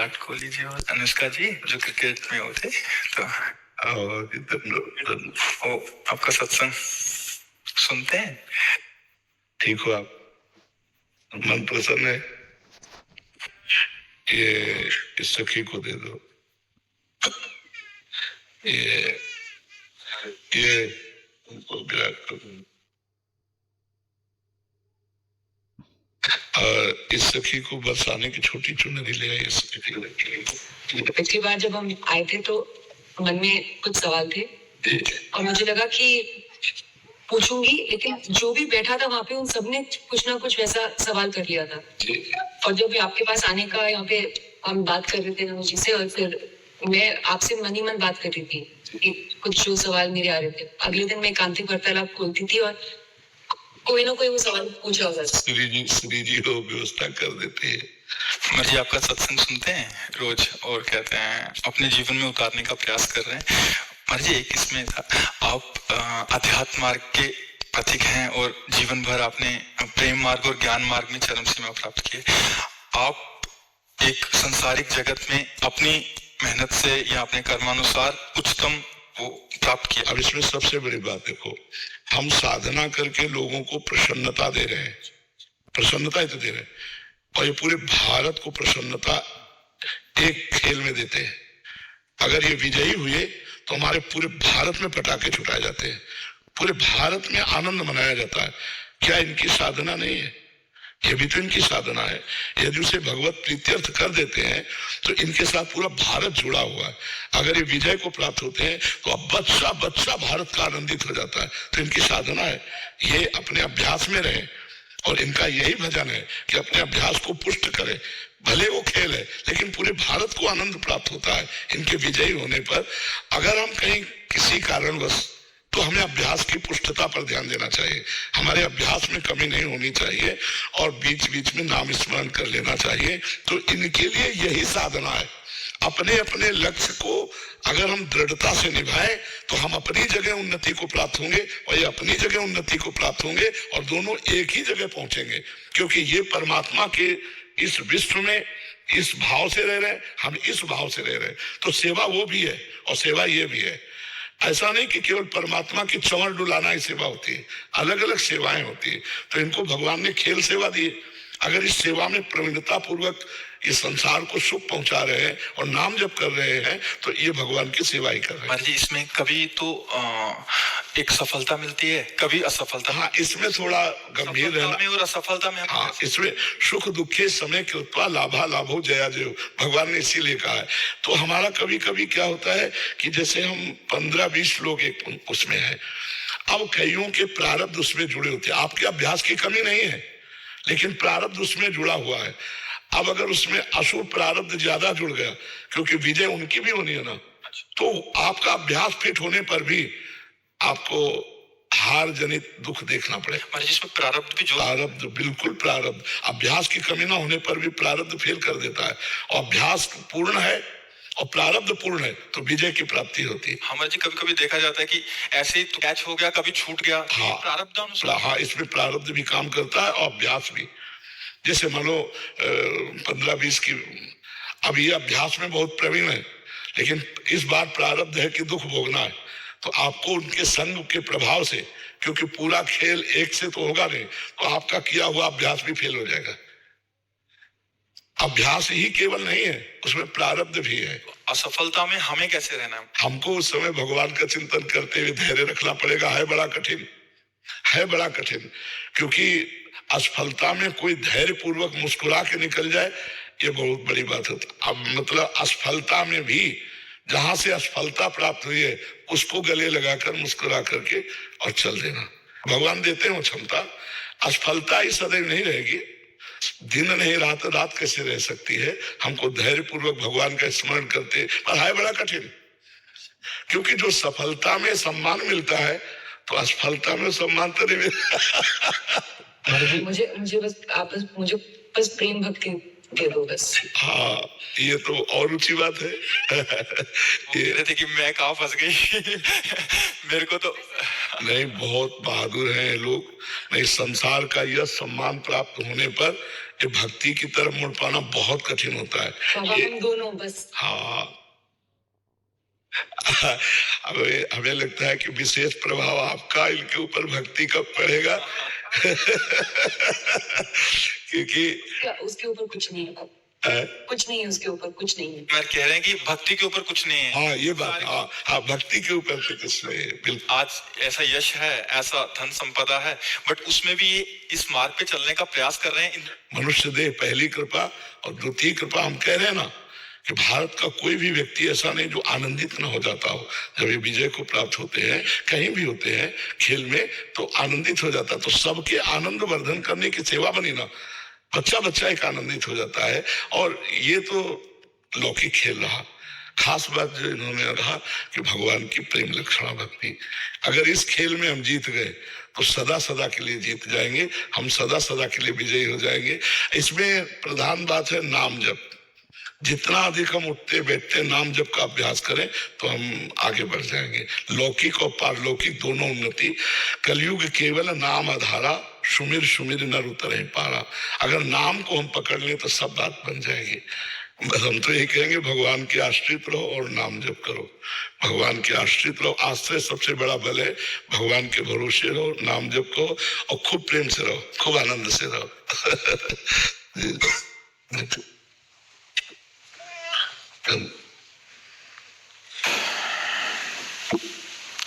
विराट कोहली जी और अनुष्का जी जो क्रिकेट में होते तो वो आपका सत्संग सुनते हैं? ठीक हो आप? मन प्रसन्न है? ये इस सखी को दे दो। ये उनको विराट को दो। और इस सखी को बस आने की छोटी चुनरी ले आई। इस सखी पिछली बार जब हम आए थे तो मन में कुछ सवाल थे और मुझे लगा कि पूछूंगी, लेकिन जो भी बैठा था वहाँ पे उन सबने कुछ ना कुछ वैसा सवाल कर लिया था। और जब आपके पास आने का यहाँ पे हम बात कर रहे थे ना मुझे से, और फिर मैं आपसे मन ही मन बात कर रही थी कि कुछ जो सवाल मेरे आ रहे थे। अगले दिन मैं एकांतिक वार्तालाप खोलती थी और कोई ना कोई वो सवाल पूछ रहा होता। श्री जी को व्यवस्था कर देते हैं। मर जी आपका सत्संग सुनते हैं रोज और कहते हैं अपने जीवन में उतारने का प्रयास कर रहे हैं। मर जी एक इसमें था, आप अध्यात्म मार्ग के प्रतीक हैं और जीवन भर आपने प्रेम मार्ग और ज्ञान मार्ग में चरम सीमा प्राप्त की। आप एक संसारिक जगत में अपनी मेहनत से या अपने कर्मानुसार उच्चतम वो प्राप्त किया। अब इसमें सबसे बड़ी बात देखो, हम साधना करके लोगों को प्रसन्नता दे रहे हैं, प्रसन्नता ही तो दे रहे हैं, और ये पूरे भारत को प्रसन्नता एक खेल में देते हैं। अगर ये विजयी हुए तो हमारे पूरे भारत में पटाखे छुटाए जाते हैं, पूरे भारत में आनंद मनाया जाता है। क्या इनकी साधना नहीं है? ये भी तो इनकी साधना है। यदि उसे भगवत प्रीत्यर्थ कर देते हैं तो इनके साथ पूरा भारत जुड़ा हुआ है। अगर ये विजय को प्राप्त होते हैं तो अब बच्चा बच्चा भारत का आनंदित हो जाता है। तो इनकी साधना है, ये अपने अभ्यास में रहे और इनका यही भजन है कि अपने अभ्यास को पुष्ट करें। भले वो खेल है लेकिन पूरे भारत को आनंद प्राप्त होता है इनके विजयी होने पर। अगर हम कहीं किसी कारणवश, तो हमें अभ्यास की पुष्टता पर ध्यान देना चाहिए। हमारे अभ्यास में कमी नहीं होनी चाहिए और बीच बीच में नाम स्मरण कर लेना चाहिए। तो इनके लिए यही साधना है। अपने अपने लक्ष्य को अगर हम दृढ़ता से निभाएं तो हम अपनी जगह उन्नति को प्राप्त होंगे और ये अपनी जगह उन्नति को प्राप्त होंगे और दोनों एक ही जगह पहुंचेंगे। क्योंकि ये परमात्मा के इस विश्व में इस भाव से रह रहे हैं, हम इस भाव से रह रहे हैं। तो सेवा वो भी है और सेवा ये भी है। ऐसा नहीं कि केवल परमात्मा की चंवर डुलाना ही सेवा होती है, अलग अलग सेवाएं होती है। तो इनको भगवान ने खेल सेवा दी। अगर इस सेवा में प्रवीणता पूर्वक इस संसार को सुख पहुंचा रहे हैं और नाम जप कर रहे हैं तो ये भगवान की सेवा ही कर रहे हैं। जी इसमें कभी तो एक सफलता मिलती है, कभी असफलता। हाँ, इसमें थोड़ा गंभीर रहना और असफलता में। हाँ, इसमें सुख दुखे समय कृत्वा लाभा लाभो जया जयो, भगवान ने इसीलिए कहा है। तो हमारा कभी कभी क्या होता है कि जैसे हम 15-20 लोग एक उसमें है, अब कईयों के प्रारब्ध उसमें जुड़े होते हैं। आपके अभ्यास की कमी नहीं है लेकिन प्रारब्ध उसमें जुड़ा हुआ है। अब अगर उसमें अशुभ प्रारब्ध ज्यादा जुड़ गया, क्योंकि विजय उनकी भी होनी है ना, तो आपका अभ्यास फिट होने पर भी आपको हार जनित दुख देखना पड़ेगा। जिसमें प्रारब्ध भी, प्रारब्ध बिल्कुल, प्रारब्ध अभ्यास की कमी ना होने पर भी प्रारब्ध फेल कर देता है। और अभ्यास पूर्ण है और प्रारब्ध पूर्ण है तो विजय की प्राप्ति होती है। हमारे जी कभी कभी देखा जाता है कि ऐसे ही कैच हो गया, कभी छूट गया। हाँ, प्रारब्ध। हाँ, इसमें प्रारब्ध भी काम करता है और अभ्यास भी। जैसे मानो 15-20 की, अब ये अभ्यास में बहुत प्रवीण है लेकिन इस बार प्रारब्ध है कि दुख भोगना है, तो आपको उनके संग के प्रभाव से, क्योंकि पूरा खेल एक से तो होगा नहीं, तो आपका किया हुआ अभ्यास भी फेल हो जाएगा। अभ्यास ही केवल नहीं है, उसमें प्रारब्ध भी है। असफलता में हमें कैसे रहना है? हमको उस समय भगवान का चिंतन करते हुए धैर्य रखना पड़ेगा। है बड़ा कठिन, है बड़ा कठिन, क्योंकि असफलता में कोई धैर्य पूर्वक मुस्कुरा के निकल जाए ये बहुत बड़ी बात होती है। अब मतलब असफलता में भी जहां से असफलता प्राप्त हुई है उसको गले लगाकर मुस्कुरा करके और चल देना। भगवान देते हैं वो क्षमता। असफलता ही सदैव नहीं रहेगी, दिन नहीं रात, रात कैसे रह सकती है। हमको धैर्य पूर्वक भगवान का स्मरण करते, पर है बड़ा कठिन, क्योंकि जो सफलता में सम्मान मिलता है तो असफलता में सम्मान तो नहीं मिलता। मुझे बस आप मुझे बस प्रेम भक्ति दे दो बस। हाँ, ये तो और ऊंची बात है। ये थे कि मैं कहाँ फंस गई। मेरे को तो नहीं, बहुत बहादुर हैं लोग। नहीं, संसार का यह सम्मान प्राप्त होने पर ये भक्ति की तरफ मुड़ पाना बहुत कठिन होता है। बाबा ये हम दोनों बस हाँ हमें लगता है कि विशेष प्रभाव आपका इनके ऊपर भक्ति कब पड़ेगा क्योंकि उसके ऊपर कुछ नहीं है, कुछ नहीं है उसके ऊपर, कुछ नहीं है। मैं कह रहे हैं कि भक्ति के ऊपर कुछ नहीं है। हाँ ये बात, हाँ भक्ति के ऊपर तो कुछ नहीं है, बिल्कुल। आज ऐसा यश है, ऐसा धन संपदा है, बट उसमें भी इस मार्ग पे चलने का प्रयास कर रहे हैं। मनुष्य देह पहली कृपा और द्वितीय कृपा हम कह रहे हैं ना कि भारत का कोई भी व्यक्ति ऐसा नहीं जो आनंदित न हो जाता हो जब ये विजय को प्राप्त होते हैं, कहीं भी होते हैं खेल में तो आनंदित हो जाता। तो सबके आनंद वर्धन करने की सेवा बनी ना, बच्चा बच्चा एक आनंदित हो जाता है। और ये तो लौकिक खेल रहा। खास बात जो इन्होंने कहा कि भगवान की प्रेम लक्षणा भक्ति, अगर इस खेल में हम जीत गए तो सदा सदा के लिए जीत जाएंगे, हम सदा सदा के लिए विजयी हो जाएंगे। इसमें प्रधान बात है नाम जप। जितना अधिक हम उठते बैठते नाम जप का अभ्यास करें तो हम आगे बढ़ जाएंगे। लौकिक और पारलौकिक दोनों उन्नति। कलयुग केवल नाम आधारा, सुमिर सुमिर नर उतरे पारा। अगर नाम को हम पकड़ लें तो सब बात बन जाएगी। बस हम तो यही कहेंगे भगवान के आश्रित रहो और नाम जप करो। भगवान के आश्रित रहो, आश्रय सबसे बड़ा बल है। भगवान के भरोसे रहो, नाम जप करो और खूब प्रेम से रहो, खूब आनंद से रहो।